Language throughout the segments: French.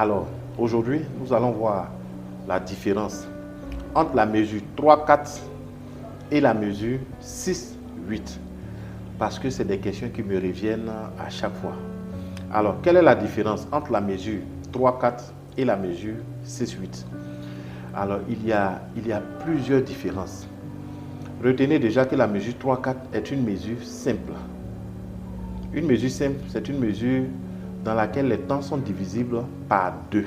Alors, aujourd'hui, nous allons voir la différence entre la mesure 3-4 et la mesure 6-8. Parce que c'est des questions qui me reviennent à chaque fois. Alors, quelle est la différence entre la mesure 3-4 et la mesure 6-8? Alors, il y a plusieurs différences. Retenez déjà que la mesure 3-4 est une mesure simple. Une mesure simple, c'est une mesure dans laquelle les temps sont divisibles par 2.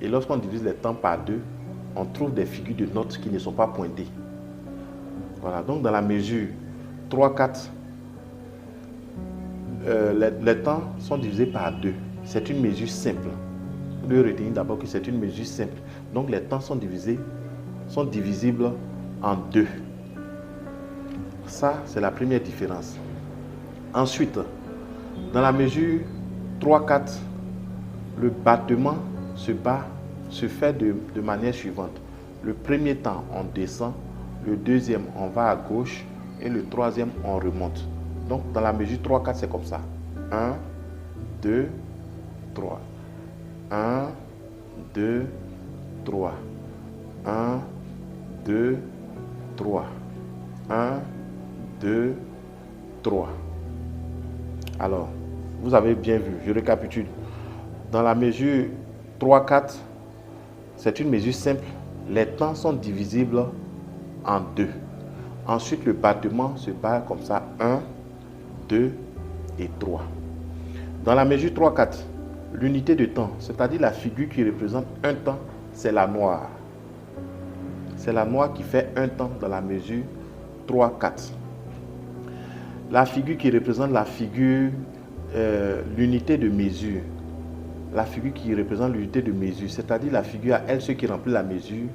Et lorsqu'on divise les temps par 2, on trouve des figures de notes qui ne sont pas pointées. Voilà, donc dans la mesure 3-4, les temps sont divisés par 2. C'est une mesure simple. Vous devez retenir d'abord que c'est une mesure simple. Donc les temps sont divisibles en 2. Ça, c'est la première différence. Ensuite, dans la mesure 3-4, le battement se fait de manière suivante. Le premier temps, on descend. Le deuxième, on va à gauche. Et le troisième, on remonte. Donc, dans la mesure 3-4, c'est comme ça. 1, 2, 3. 1, 2, 3. 1, 2, 3. 1, 2, 3. Alors, vous avez bien vu, je récapitule. Dans la mesure 3-4, c'est une mesure simple. Les temps sont divisibles en 2. Ensuite, le battement se bat comme ça. 1, 2 et 3. Dans la mesure 3-4, l'unité de temps, c'est-à-dire la figure qui représente un temps, c'est la noire. C'est la noire qui fait un temps dans la mesure 3-4. La figure qui représente l'unité de mesure. La figure qui représente l'unité de mesure, c'est-à-dire la figure à elle, ce qui remplit la mesure,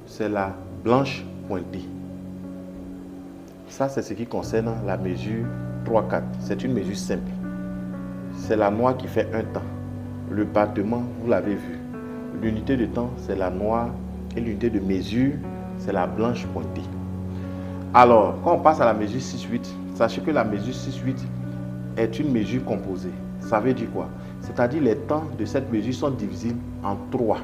c'est la blanche pointée. Ça, c'est ce qui concerne la mesure 3-4. C'est une mesure simple. C'est la noire qui fait un temps. Le battement, vous l'avez vu. L'unité de temps, c'est la noire. Et l'unité de mesure, c'est la blanche pointée. Alors, quand on passe à la mesure 6-8, sachez que la mesure 6-8 est une mesure composée. Ça veut dire quoi? C'est-à-dire les temps de cette mesure sont divisibles en 3.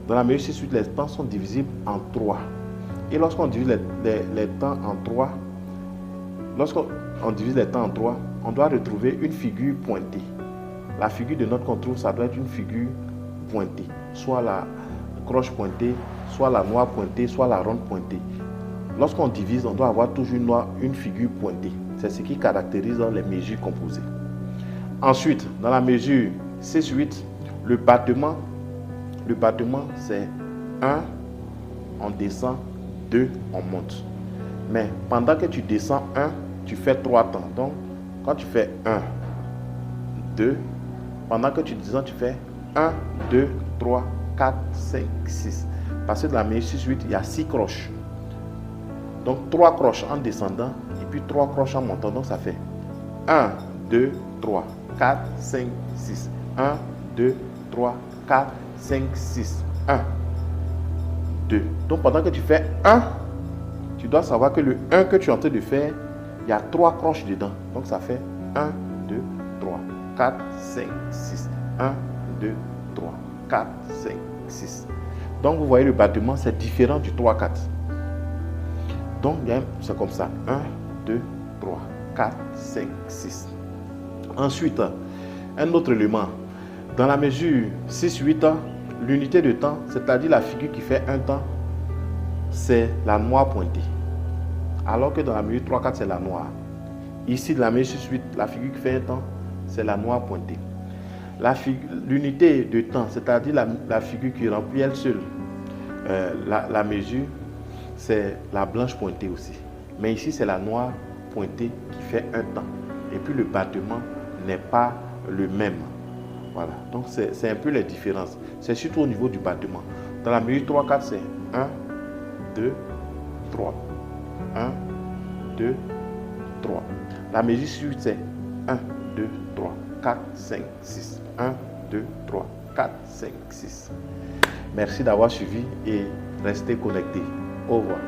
Dans la mesure 6-8, les temps sont divisibles en 3. Et lorsqu'on divise les temps en 3, on doit retrouver une figure pointée. La figure de note qu'on trouve, ça doit être une figure pointée. Soit la croche pointée, soit la noire pointée, soit la ronde pointée. Lorsqu'on divise, on doit avoir toujours une figure pointée. C'est ce qui caractérise les mesures composées. Ensuite, dans la mesure 6-8, le battement c'est 1, on descend, 2, on monte. Mais pendant que tu descends 1, tu fais 3 temps. Donc, quand tu fais 1, 2, pendant que tu descends, tu fais 1, 2, 3, 4, 5, 6. Parce que dans la mesure 6-8, il y a 6 croches. Donc 3 croches en descendant et puis 3 croches en montant. Donc ça fait 1, 2, 3, 4, 5, 6. 1, 2, 3, 4, 5, 6. 1, 2. Donc pendant que tu fais 1, tu dois savoir que le 1 que tu es en train de faire, il y a 3 croches dedans. Donc ça fait 1, 2, 3, 4, 5, 6. 1, 2, 3, 4, 5, 6. Donc vous voyez le battement, c'est différent du 3-4. Donc c'est comme ça. 1, 2, 3, 4, 5, 6. Ensuite, un autre élément. Dans la mesure 6-8, l'unité de temps, c'est-à-dire la figure qui fait un temps, c'est la noire pointée. Alors que dans la mesure 3-4, c'est la noire. Ici, dans la mesure 6-8, la figure qui fait un temps, c'est la noire pointée. L'unité de temps, c'est-à-dire la figure qui remplit elle seule la mesure, c'est la blanche pointée aussi. Mais ici, c'est la noire pointée qui fait un temps. Et puis le battement n'est pas le même. Voilà. Donc c'est un peu les différences. C'est surtout au niveau du battement. Dans la mesure 3-4, c'est 1, 2, 3. 1, 2, 3. La mesure 6-8, c'est 1, 2, 3, 4, 5, 6. 1, 2, 3, 4, 5, 6. Merci d'avoir suivi et restez connectés. Au revoir.